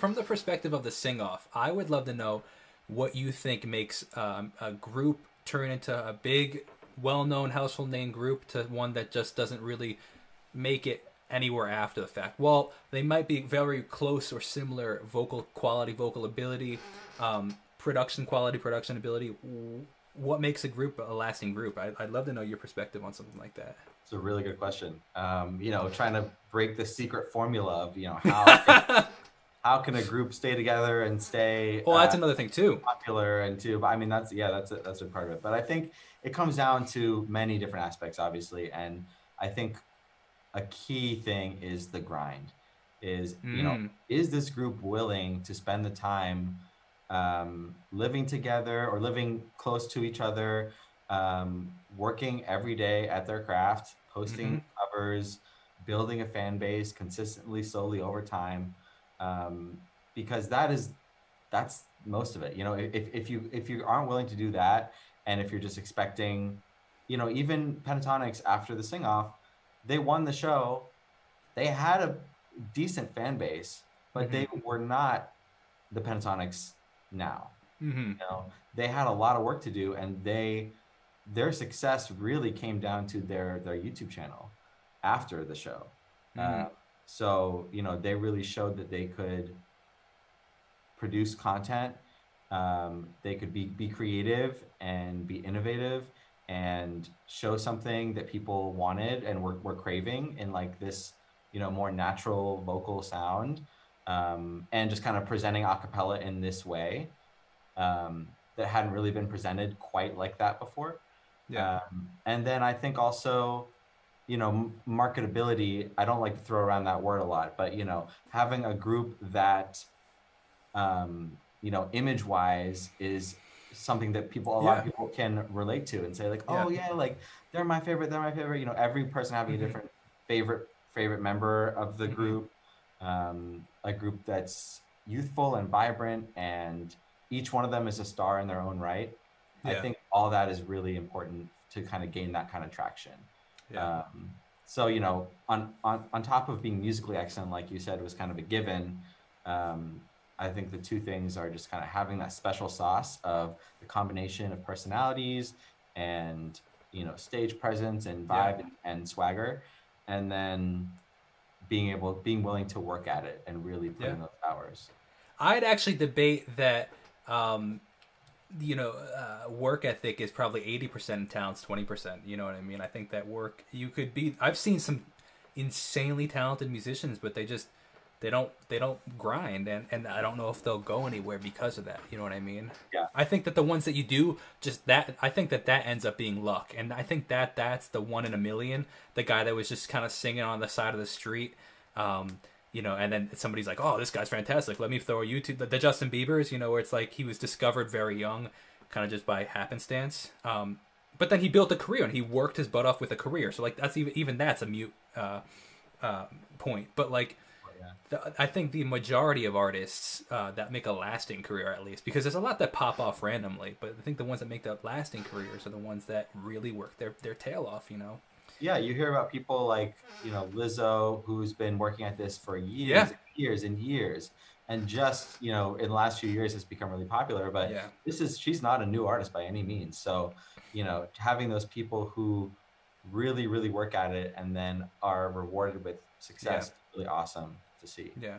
from the perspective of the sing-off, I would love to know what you think makes a group turn into a big, well-known household name group to one that just doesn't really make it anywhere after the fact. Well, they might be very close or similar vocal quality, vocal ability, production quality, production ability. What makes a group a lasting group? I'd love to know your perspective on something like that. It's a really good question. Trying to break the secret formula of, how can a group stay together and stay Well, that's another thing too. popular and too, but I mean, that's a part of it. But I think it comes down to many different aspects, obviously. And I think a key thing is the grind is, is this group willing to spend the time living together or living close to each other, working every day at their craft, posting covers, building a fan base consistently, slowly over time, because that's most of it. If you aren't willing to do that, and if you're just expecting, even Pentatonics after the sing off, they won the show, they had a decent fan base, but they were not the Pentatonics now. They had a lot of work to do, and their success really came down to their YouTube channel after the show. So they really showed that they could produce content, they could be creative and be innovative and show something that people wanted and were craving in like this more natural vocal sound, and just kind of presenting a cappella in this way that hadn't really been presented quite like that before. And then I think also, marketability, I don't like to throw around that word a lot, but having a group that image wise is something that a lot of people can relate to and say like, oh yeah, like they're my favorite, every person having a different favorite member of the group, a group that's youthful and vibrant, and each one of them is a star in their own right. I think all that is really important to kind of gain that kind of traction. So on top of being musically excellent, like you said, was kind of a given. I think the two things are just kind of having that special sauce of the combination of personalities and stage presence and vibe and swagger, and then being willing to work at it and really put in those hours. I'd actually debate that work ethic is probably 80% and talent's 20%. You know what I mean? I think that work, I've seen some insanely talented musicians, but they don't grind, and I don't know if they'll go anywhere because of that. You know what I mean? Yeah. I think that the ones that you do, I think that ends up being luck, and I think that that's the one in a million, the guy that was just kind of singing on the side of the street, and then somebody's like, oh, this guy's fantastic, let me throw a YouTube, the Justin Biebers, where it's like he was discovered very young, kind of just by happenstance, but then he built a career and he worked his butt off with a career. So like that's even that's a mute point, but like. I think the majority of artists that make a lasting career, at least, because there's a lot that pop off randomly, but I think the ones that make the lasting careers are the ones that really work their tail off, Yeah, you hear about people like, Lizzo, who's been working at this for years and years and years, and just, in the last few years has become really popular, but she's not a new artist by any means. So, having those people who really, really work at it and then are rewarded with success is really awesome to see. Yeah.